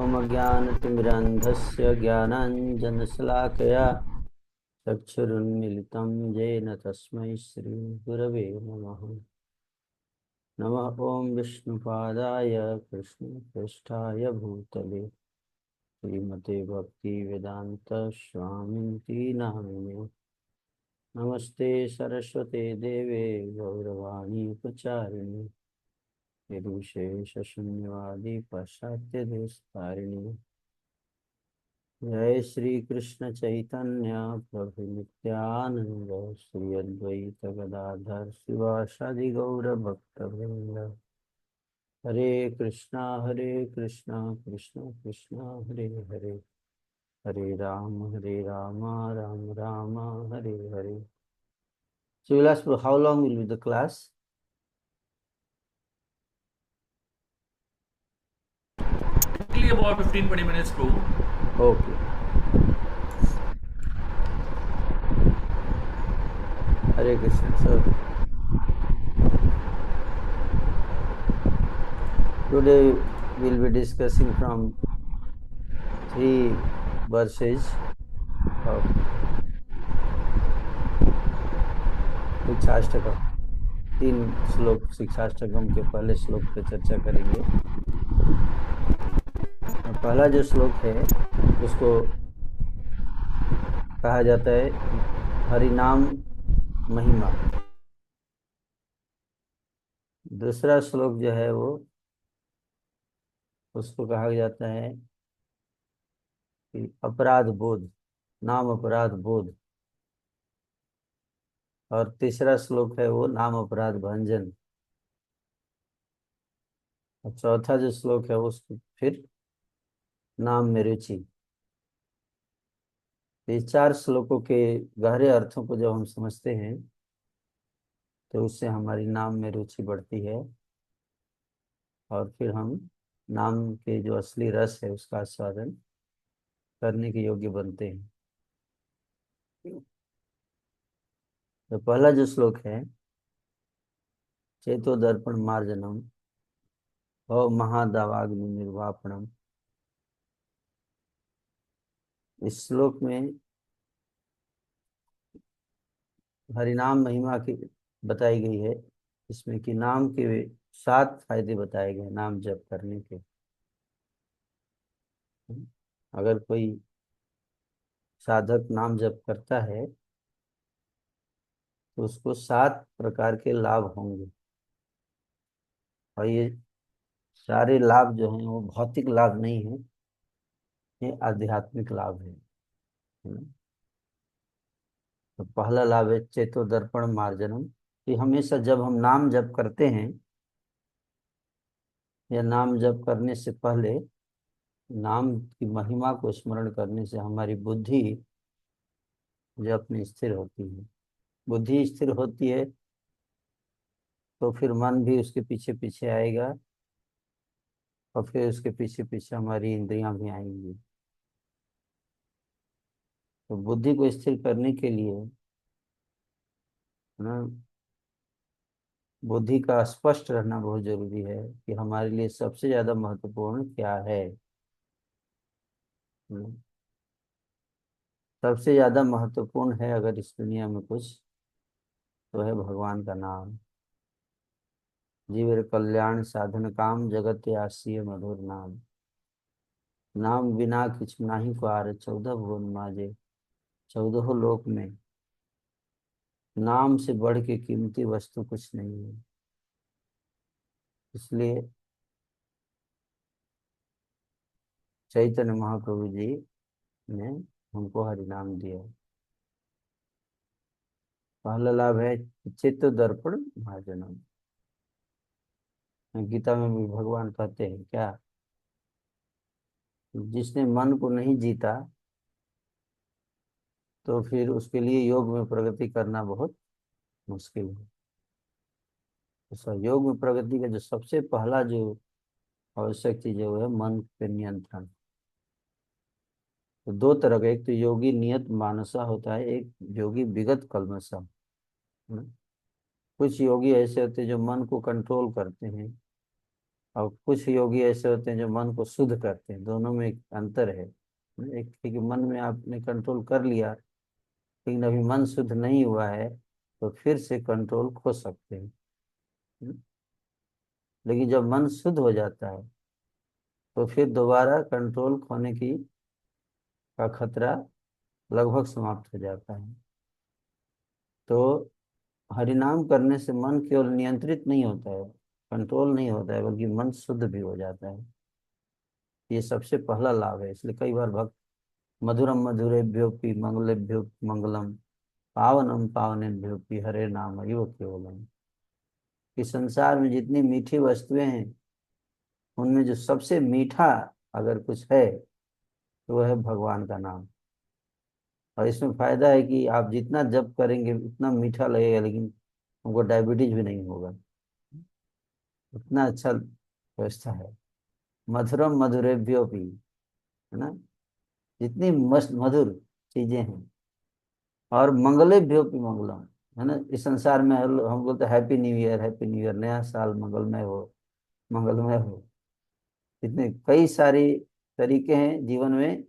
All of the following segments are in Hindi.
ओमज्ञानतिमिरान्धस्य ज्ञानाञ्जनशलाकया चक्षुरुन्मिलितं येन तस्मै श्रीगुरवे नमः। नमः ॐ विष्णुपादाय कृष्णप्रेष्ठाय भूतले श्रीमते भक्तिवेदान्त स्वामिनिति नामिने। नमस्ते सरस्वते देवे गौरवाणी प्रचारिणे निर्विशेषशून्यवादी पाश्चात्यदेशतारिणे। जय श्री कृष्ण चैतन्य प्रभु नित्यानंद श्री अद्वैत गदाधर शिवासादि गौर भक्तवृंद। हरे कृष्णा कृष्णा कृष्णा हरे हरे, हरे Ram Ram Ram Hare Hare. So we'll ask how long will be the class? Typically about 15-20 minutes too. Okay. Hare Krishna. So today we'll be discussing from 3 verses of शिक्षाष्टकम। 3 श्लोक शिक्षाष्टकम के पहले श्लोक पे चर्चा करेंगे। पहला जो श्लोक है उसको कहा जाता है हरिनाम महिमा। दूसरा श्लोक जो है वो उसको कहा जाता है कि अपराध बोध, नाम अपराध बोध। और तीसरा श्लोक है वो नाम अपराध भंजन। और चौथा जो श्लोक है उसको फिर नाम में रुचि। इस 4 श्लोकों के गहरे अर्थों को जब हम समझते हैं तो उससे हमारी नाम में रुचि बढ़ती है और फिर हम नाम के जो असली रस है उसका आस्वादन करने के योग्य बनते हैं। तो पहला जो श्लोक है चेतो दर्पण मार्जनम और महादावाग्नि निर्वापणम। इस श्लोक में हरिनाम महिमा की बताई गई है। इसमें कि नाम के 7 फायदे बताए गए नाम जप करने के। अगर कोई साधक नाम जप करता है तो उसको 7 प्रकार के लाभ होंगे। और ये सारे लाभ जो हैं वो भौतिक लाभ नहीं है, ये आध्यात्मिक लाभ है ना। तो पहला लाभ है चेतो दर्पण मार्जनम, कि हमेशा जब हम नाम जप करते हैं या नाम जप करने से पहले नाम की महिमा को स्मरण करने से हमारी बुद्धि जो अपनी स्थिर होती है। बुद्धि स्थिर होती है तो फिर मन भी उसके पीछे पीछे आएगा और फिर उसके पीछे पीछे हमारी इंद्रियां भी आएंगी। तो बुद्धि को स्थिर करने के लिए ना बुद्धि का स्पष्ट रहना बहुत जरूरी है कि हमारे लिए सबसे ज्यादा महत्वपूर्ण क्या है। हम्म, सबसे ज्यादा महत्वपूर्ण है अगर इस दुनिया में कुछ तो है भगवान का नाम। जीवर कल्याण साधन काम जगत आसीय मधुर नाम। नाम बिना किछ नाही पार 14 भुवन माजे। 14 लोक में नाम से बढ़ के कीमती वस्तु कुछ नहीं है। इसलिए चैतन्य महाप्रभु जी ने हमको हरि नाम दिया। पहला लाभ है चित्त दर्पण मार्जनम। गीता में भी भगवान कहते हैं क्या, जिसने मन को नहीं जीता तो फिर उसके लिए योग में प्रगति करना बहुत मुश्किल है। तो योग में प्रगति का जो सबसे पहला जो आवश्यक चीज है वो है मन पे नियंत्रण। तो 2 तरह का, एक तो योगी नियत मानसा होता है, एक योगी विगत कल्मषा। कुछ योगी ऐसे होते हैं जो मन को कंट्रोल करते हैं और कुछ योगी ऐसे होते हैं जो मन को शुद्ध करते हैं, दोनों में एक अंतर है। एक है कि मन में आपने कंट्रोल कर लिया, लेकिन अभी मन शुद्ध नहीं हुआ है, तो फिर से कंट्रोल खो सकते हैं। लेकिन जब मन शुद्ध हो जाता है, तो फिर दोबारा कंट्रोल खोने की का खतरा लगभग समाप्त हो जाता है। तो हरिनाम करने से मन केवल नियंत्रित नहीं होता है, कंट्रोल नहीं होता है, बल्कि मन शुद्ध भी हो जाता है। ये सबसे पहला लाभ है। इसलिए कई बार भक्त मधुरम मधुरेभ्योपि मंगलेभ्यो मंगलम, पावनम पावनेभ्योपि हरे नाम यो केवलम। कि संसार में जितनी मीठी वस्तुएं हैं, उनमें जो सबसे मीठा अगर कुछ है, तो वह है भगवान का नाम। और इसमें फायदा है कि आप जितना जप करेंगे उतना मीठा लगेगा, लेकिन हमको डायबिटीज भी नहीं होगा। इतना अच्छा व्यवस्था है। मधुरम मधुरेभ्यो भी, है ना, जितनी मस्त मधुर चीजें हैं। और मंगलेभ्यो भी मंगलम, है ना। इस संसार में हम बोलते happy new year, happy new year, नया साल मंगलमय हो, मंगलमय हो। इतने कई सारी तरीके हैं जीवन में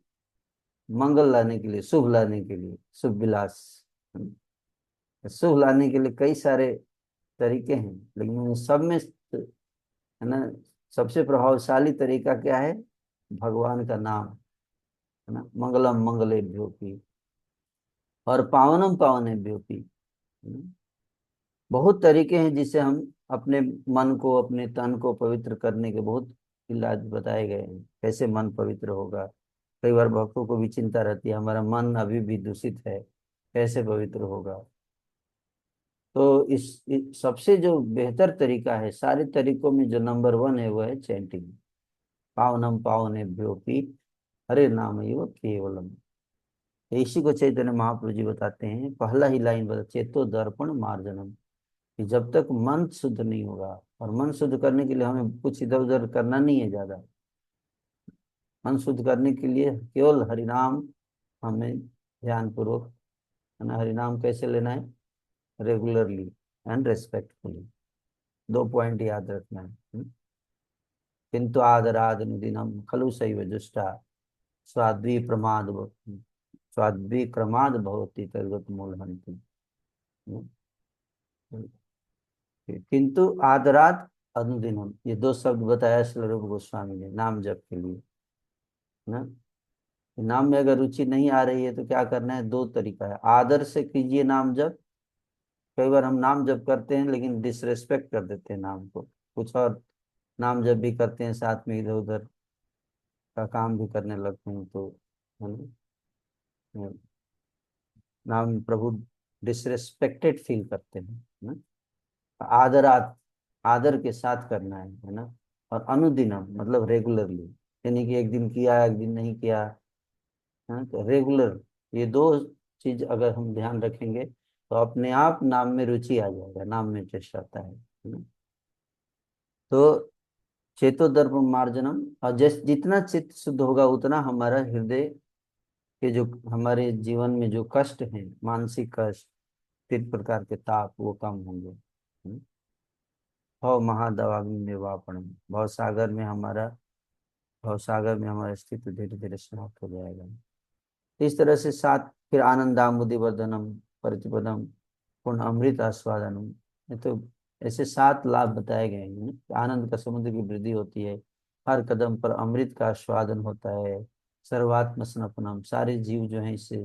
मंगल लाने के लिए, शुभ लाने के लिए, शुभ विलास, है ना? शुभ लाने के लिए कई सारे तरीके हैं, लेकिन उन सब में, है ना, सबसे प्रभावशाली तरीका क्या है? भगवान का नाम, है ना। मंगलम मंगलेभ्यो की, और पावनम पावनेभ्यो की, है ना? बहुत तरीके हैं जिससे हम अपने मन को, अपने तन को पवित्र करने के बहुत इलाज बताए गए हैं। कैसे मन पवित्र होगा? कई बार भक्तों को भी चिंता रहती है, हमारा मन अभी भी दूषित है, कैसे पवित्र होगा? तो इस सबसे जो बेहतर तरीका है सारे तरीकों में, जो नंबर वन है, वो है चैंटिंग। पावनम पावनेभ्यो की हरे नाम यो केवलम। तो इसी को चैतन्य महाप्रभु जी बताते हैं, पहला ही लाइन बता, चेतो दर्पण मार्जनम। कि जब तक मन शुद्ध नहीं होगा, और मन शुद्ध करने के लिए हमें कुछ इधर उधर करना नहीं है ज्यादा। मन शुद्ध करने के लिए केवल हरिनाम हमें ध्यान पूर्वक, है ना, हरिनाम कैसे लेना है? Regularly and respectfully. दो पॉइंट याद रखना है। किंतु आदरादनुदिनम खलु शैव जुष्टा स्वाद्वी प्रमाद स्वाद्वी क्रमाद भवति तद्गत मूलहन्ति। किंतु आदरात अनुदिनम, ये दो शब्द बताया श्री रूप गोस्वामी ने नाम जप के लिए, है ना। नाम में अगर रुचि नहीं आ रही है तो क्या करना है? दो तरीका है। आदर से कीजिए नाम जप। कई बार हम नाम जप करते हैं लेकिन डिसरेस्पेक्ट कर देते हैं नाम को, कुछ और नाम जप भी करते हैं, साथ में इधर उधर का काम भी करने लगते हैं, तो, है ना, नाम प्रभु डिसरेस्पेक्टेड फील करते हैं, है ना। आदरात, आदर के साथ करना है ना। और अनुदिनम मतलब रेगुलरली, यानी कि एक दिन किया एक दिन नहीं किया, है ना। तो रेगुलर, ये दो चीज अगर हम ध्यान रखेंगे, तो अपने आप नाम में रुचि आ जाएगा, नाम में इंटरेस्ट आता है ना। तो चेतो दर्पण मार्जनम, और जैसे जितना चित्त शुद्ध होगा उतना हमारा हृदय के जो हमारे जीवन में जो कष्ट हैं, मानसिक कष्ट, तीन प्रकार के ताप, वो कम होंगे। भव महादवाग्नि निर्वापण, भव सागर में हमारा अस्तित्व धीरे धीरे समाप्त हो जाएगा। इस तरह से सात, फिर आनंदामुदि वर्धनम प्रतिपदम पूर्ण अमृत आस्वादनम। ये तो ऐसे सात लाभ बताए गए हैं। आनंद का समुद्र की वृद्धि होती है, हर कदम पर अमृत का आस्वादन होता है, सर्वात्म स्नपनम, सारे जीव जो हैं इससे,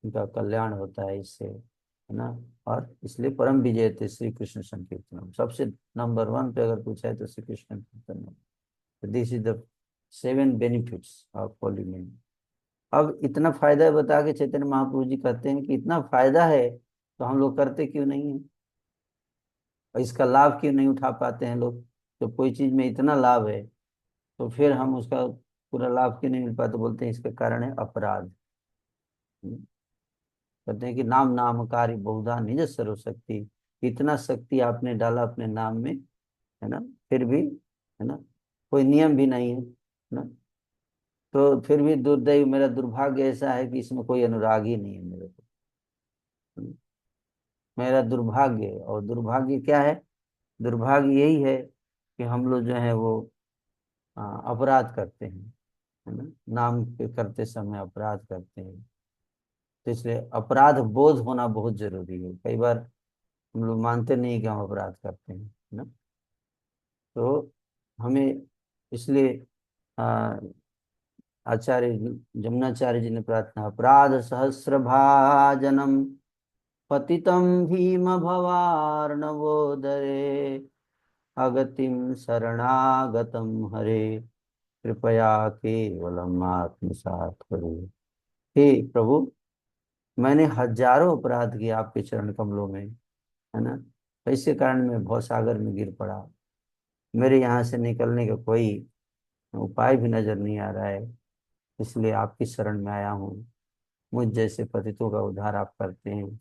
उनका कल्याण होता है इससे, है ना। और इसलिए परम विजय थे श्री कृष्ण संकीर्तनम, सबसे नंबर वन पे अगर कुछ है तो श्री कृष्ण कीर्तन। This is the seven benefits of holy name. अब इतना फायदा बता के चैतन्य महाप्रभु जी कहते हैं कि इतना फायदा है तो हम लोग करते क्यों नहीं है, और इसका लाभ क्यों नहीं उठा पाते हैं लोग? जब कोई चीज में इतना लाभ है, तो फिर हम उसका पूरा लाभ क्यों नहीं मिल पाता? बोलते हैं इसका कारण है अपराध। कहते हैं कि नाम नामकारी बहुधा निज सर्वशक्ति, इतना शक्ति आपने डाला अपने नाम में, है ना, फिर भी, है ना, कोई नियम भी नहीं है ना। तो फिर भी दुर्दैव, मेरा दुर्भाग्य ऐसा है कि इसमें कोई अनुराग ही नहीं है मेरे को। मेरा दुर्भाग्य, और दुर्भाग्य क्या है? दुर्भाग्य यही है कि हम लोग जो है वो अपराध करते हैं, है ना, नाम पे करते समय अपराध करते हैं। तो इसलिए अपराध बोध होना बहुत जरूरी है। कई बार हम लोग मानते नहीं कि हम अपराध करते हैं, है ना। तो हमें इसलिए आ, आचार्य जमुनाचार्य जी ने प्रार्थना, अपराध सहस्र भाजनम पतितम भीम भवार्णवोदरे अगतिम शरणागतम हरे कृपया केवलम आत्मसात करो। हे प्रभु, मैंने हजारों अपराध किए आपके चरण कमलों में, है ना। ऐसे कारण मैं भवसागर में गिर पड़ा। मेरे यहाँ से निकलने का कोई उपाय भी नजर नहीं आ रहा है। इसलिए आपकी शरण में आया हूँ। मुझ जैसे पतितों का उद्धार आप करते हैं,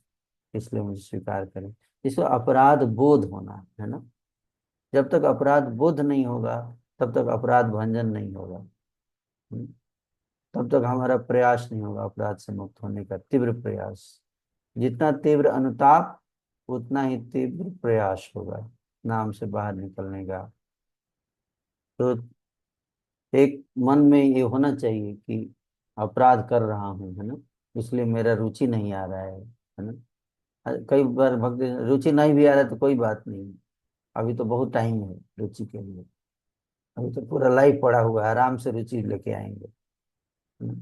इसलिए मुझे स्वीकार करें। इसको अपराध बोध होना है ना। जब तक अपराध बोध नहीं होगा, तब तक अपराध भंजन नहीं होगा। हम्म, तब तक हमारा प्रयास नहीं होगा अपराध से मुक्त होने का, तीव्र प्रयास। जितना तीव्र अनुताप, उतना ही तीव्र प्रयास होगा नाम से बाहर निकलने का। तो एक मन में ये होना चाहिए कि अपराध कर रहा हूँ, है ना, इसलिए मेरा रुचि नहीं आ रहा है ना। कई बार भक्त रुचि नहीं भी आ रहा है तो कोई बात नहीं, अभी तो बहुत टाइम है रुचि के लिए। अभी तो पूरा लाइफ पड़ा हुआ है, आराम से रुचि लेके आएंगे, है ना।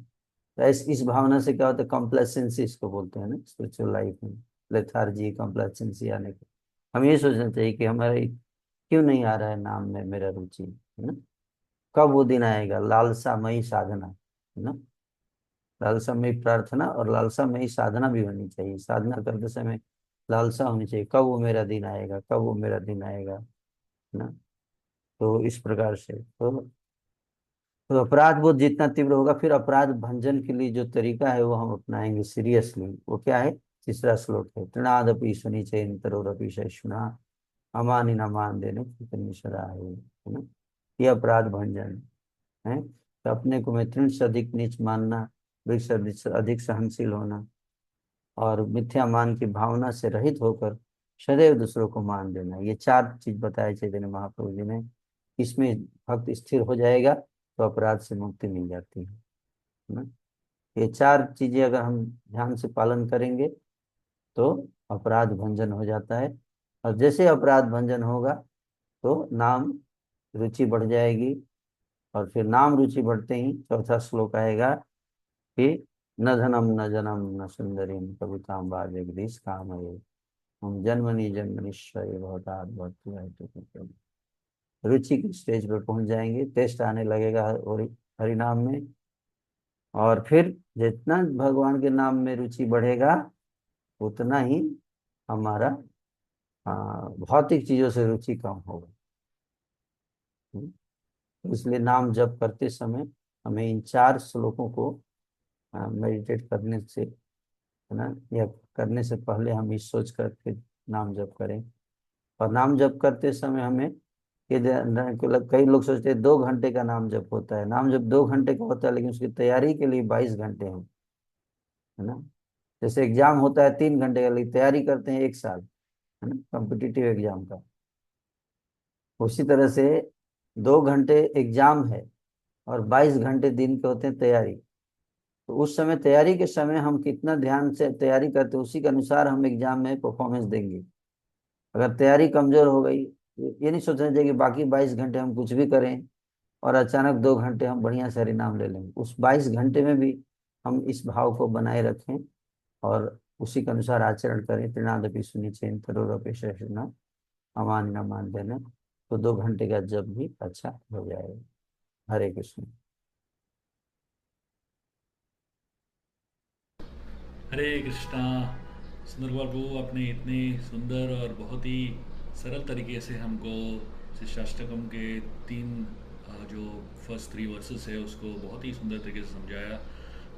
तो इस भावना से क्या होता है, कॉम्प्लेसेंसी इसको बोलते हैं ना स्पिरिचुअल लाइफ में, लेथार्जी कॉम्प्लेसेंसी आने को। हम ये सोचना चाहिए कि हमारे क्यों नहीं आ रहा है नाम में मेरा रुचि, है ना। कब वो दिन आएगा, लालसामयी साधना, है ना। लालसामयी प्रार्थना और लालसामयी साधना भी होनी चाहिए। साधना करते समय लालसा होनी चाहिए, कब वो मेरा दिन आएगा, कब वो मेरा दिन आएगा, है ना। तो इस प्रकार से तो अपराध बोध जितना तीव्र होगा, फिर अपराध भंजन के लिए जो तरीका है वो हम अपनाएंगे सीरियसली। वो क्या है, तीसरा श्लोक है, तृणादपि सुनिचैन तरोरपि सहिष्णुना अमानि न मान देने कीर्तनीश्वरा है ना। ये अपराध भंजन है। तो अपने को मैं तृण से अधिक नीच मानना, वृक्ष से अधिक सहनशील होना, और मिथ्या मान की भावना से रहित होकर सदैव दूसरों को मान देना, ये चार चीज बताए चैतन्य महाप्रभु जी ने। इसमें भक्त स्थिर हो जाएगा तो अपराध से मुक्ति मिल जाती है ना। ये चार चीजें अगर हम ध्यान से पालन करेंगे तो अपराध भंजन हो जाता है। और जैसे अपराध भंजन होगा तो नाम रुचि बढ़ जाएगी। और फिर नाम रुचि बढ़ते ही चौथा श्लोक आएगा कि न धनम न जनम न सुंदरी कविताम वा जगदीश काम है, हम जन्मनि जन्मनिश्चय बहुत भक्ति है तो रुचि की स्टेज पर पहुंच जाएंगे। टेस्ट आने लगेगा हरि नाम में। और फिर जितना भगवान के नाम में रुचि बढ़ेगा, उतना ही हमारा भौतिक चीजों से रुचि कम होगा। इसलिए नाम जप करते समय हमें इन चार श्लोकों को मेडिटेट करने से, है ना, या करने से पहले हम इस सोच कर फिर नाम जप करें। और नाम जप करते समय हमें कई लोग सोचते हैं 2 घंटे का नाम जप होता है। नाम जप 2 घंटे का होता है, लेकिन उसकी तैयारी के लिए 22 घंटे हैं, है ना। जैसे एग्जाम होता है 3 घंटे का, लेकिन तैयारी करते हैं 1 साल, है ना, कॉम्पिटिटिव एग्जाम का। उसी तरह से 2 घंटे एग्जाम है और 22 घंटे दिन के होते हैं तैयारी। तो उस समय तैयारी के समय हम कितना ध्यान से तैयारी करते हैं, उसी के अनुसार हम एग्जाम में परफॉर्मेंस देंगे। अगर तैयारी कमजोर हो गई, ये नहीं सोचना चाहिए कि बाकी 22 घंटे हम कुछ भी करें और अचानक 2 घंटे हम बढ़िया से हरिनाम ले लेंगे। उस 22 घंटे में भी हम इस भाव को बनाए रखें और उसी के अनुसार आचरण करें। त्रिनादपि सुनिचैन तरोरपि सहिष्णुना अमानि न मान देना, तो 2 घंटे का जब भी अच्छा हो जाएगा। हरे कृष्ण। हरे कृष्णा। सुंदरपाल प्रभु, आपने इतने सुंदर और बहुत ही सरल तरीके से हमको शिष्टाष्टकम के तीन जो फर्स्ट 3 वर्सेस है उसको बहुत ही सुंदर तरीके से समझाया।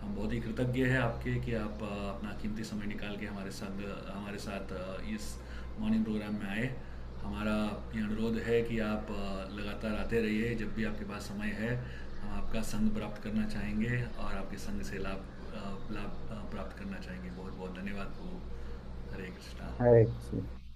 हम बहुत ही कृतज्ञ हैं आपके कि आप अपना कीमती समय निकाल के हमारे साथ इस मॉर्निंग प्रोग्राम में आए। हमारा ये अनुरोध है कि आप लगातार आते रहिए जब भी आपके पास समय है। हम आपका संग प्राप्त करना चाहेंगे और आपके संग से लाभ प्राप्त करना चाहेंगे। बहुत बहुत धन्यवाद प्रभु। हरे कृष्णा। हरे कृष्ण।